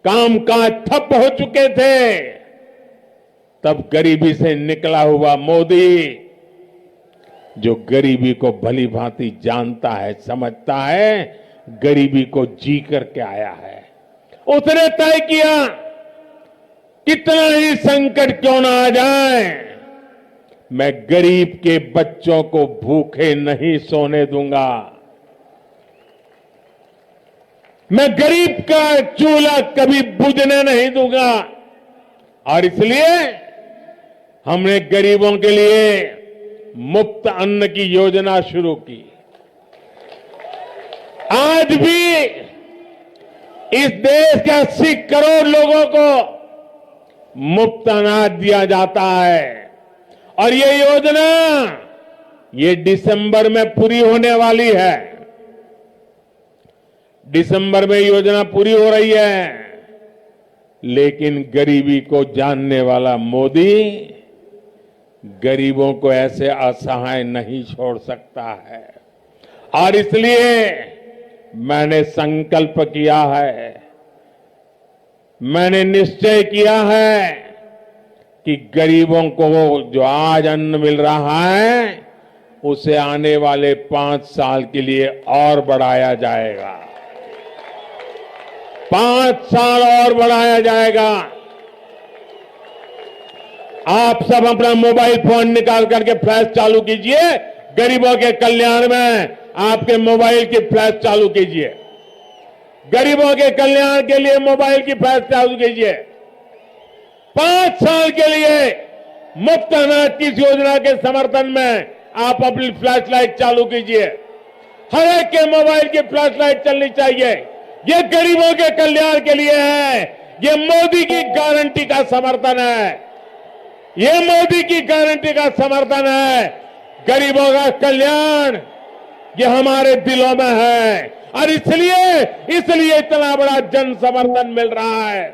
कामकाज ठप हो चुके थे। तब गरीबी से निकला हुआ मोदी, जो गरीबी को भली भांति जानता है, समझता है, गरीबी को जी करके आया है, उसने तय किया कितना ही संकट क्यों ना आ जाए, मैं गरीब के बच्चों को भूखे नहीं सोने दूंगा। मैं गरीब का चूल्हा कभी बुझने नहीं दूंगा। और इसलिए हमने गरीबों के लिए मुफ्त अन्न की योजना शुरू की। आज भी इस देश के 80 करोड़ लोगों को मुफ्त अनाज दिया जाता है और ये योजना ये दिसंबर में पूरी होने वाली है। दिसंबर में योजना पूरी हो रही है, लेकिन गरीबी को जानने वाला मोदी गरीबों को ऐसे असहाय नहीं छोड़ सकता है। और इसलिए मैंने संकल्प किया है, मैंने निश्चय किया है कि गरीबों को जो आज अन्न मिल रहा है उसे आने वाले 5 साल के लिए और बढ़ाया जाएगा। 5 साल और बढ़ाया जाएगा। आप सब अपना मोबाइल फोन निकाल करके फ्लैश चालू कीजिए। गरीबों के कल्याण में आपके मोबाइल की फ्लैश चालू कीजिए। गरीबों के कल्याण के लिए मोबाइल की फ्लैश चालू कीजिए। 5 साल के लिए मुफ्त अनाज की इस योजना के समर्थन में आप अपनी फ्लैश लाइट चालू कीजिए। हर एक के मोबाइल की फ्लैश लाइट चलनी चाहिए। ये गरीबों के कल्याण के लिए है। ये मोदी की गारंटी का समर्थन है। ये मोदी की गारंटी का समर्थन है। गरीबों का कल्याण ये हमारे दिलों में है और इसलिए इतना बड़ा जन समर्थन मिल रहा है।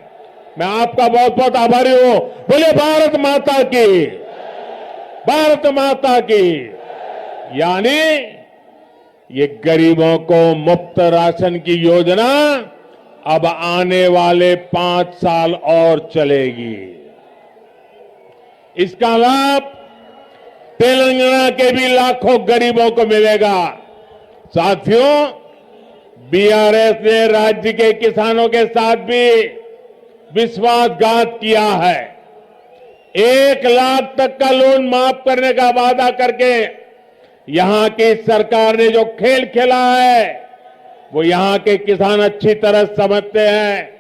मैं आपका बहुत बहुत आभारी हूं। बोले भारत माता की, भारत माता की। यानी ये गरीबों को मुफ्त राशन की योजना अब आने वाले 5 साल और चलेगी। इसका लाभ तेलंगाना के भी लाखों गरीबों को मिलेगा। साथियों, बीआरएस ने राज्य के किसानों के साथ भी विश्वासघात किया है। 1 लाख तक का लोन माफ करने का वादा करके यहां की सरकार ने जो खेल खेला है वो यहां के किसान अच्छी तरह समझते हैं।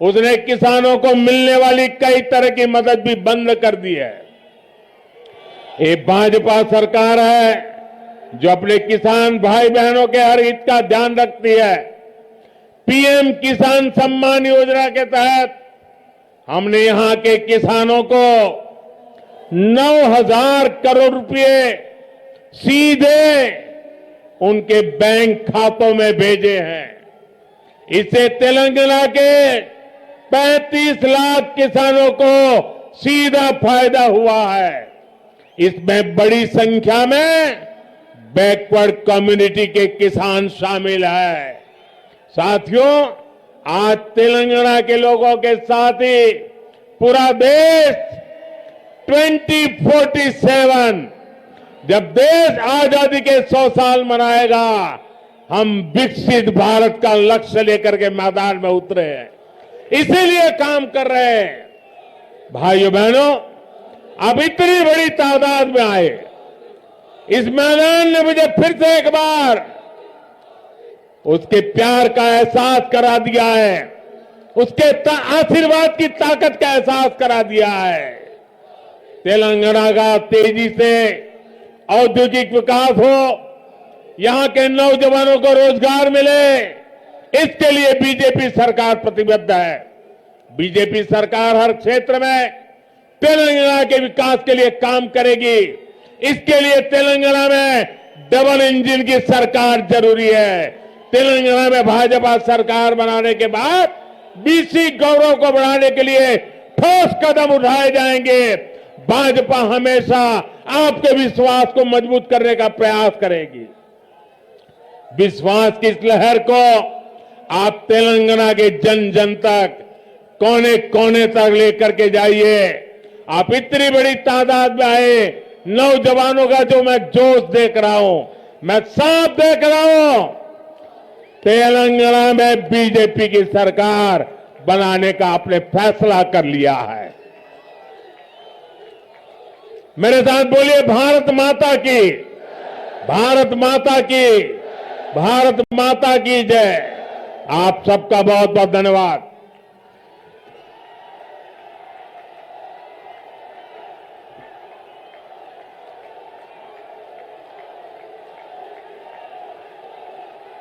उसने किसानों को मिलने वाली कई तरह की मदद भी बंद कर दी है। ये भाजपा सरकार है जो अपने किसान भाई बहनों के हर हित का ध्यान रखती है। पीएम किसान सम्मान योजना के तहत हमने यहां के किसानों को 9,000 करोड़ रुपए सीधे उनके बैंक खातों में भेजे हैं। इससे तेलंगाना के 35 लाख किसानों को सीधा फायदा हुआ है। इसमें बड़ी संख्या में बैकवर्ड कम्युनिटी के किसान शामिल है। साथियों, आज तेलंगाना के लोगों के साथ ही पूरा देश 2047 जब देश आजादी के 100 साल मनाएगा, हम विकसित भारत का लक्ष्य लेकर के मैदान में उतरे हैं। इसीलिए काम कर रहे हैं। भाइयों बहनों, अब इतनी बड़ी तादाद में आए, इस मैदान ने मुझे फिर से एक बार उसके प्यार का एहसास करा दिया है, उसके आशीर्वाद की ताकत का एहसास करा दिया है। तेलंगाना का तेजी से औद्योगिक विकास हो, यहां के नौजवानों को रोजगार मिले, इसके लिए बीजेपी सरकार प्रतिबद्ध है। बीजेपी सरकार हर क्षेत्र में तेलंगाना के विकास के लिए काम करेगी। इसके लिए तेलंगाना में डबल इंजन की सरकार जरूरी है। तेलंगाना में भाजपा सरकार बनाने के बाद बीसी गौरव को बढ़ाने के लिए ठोस कदम उठाए जाएंगे। भाजपा हमेशा आपके विश्वास को मजबूत करने का प्रयास करेगी। विश्वास की इस लहर को आप तेलंगाना के जन जन तक, कोने कोने तक लेकर के जाइए। आप इतनी बड़ी तादाद में आए, नौजवानों का जो मैं जोश देख रहा हूं, मैं साफ देख रहा हूं, तेलंगाना में बीजेपी की सरकार बनाने का आपने फैसला कर लिया है। मेरे साथ बोलिए, भारत माता की, भारत माता की, भारत माता की जय। आप सबका बहुत बहुत धन्यवाद।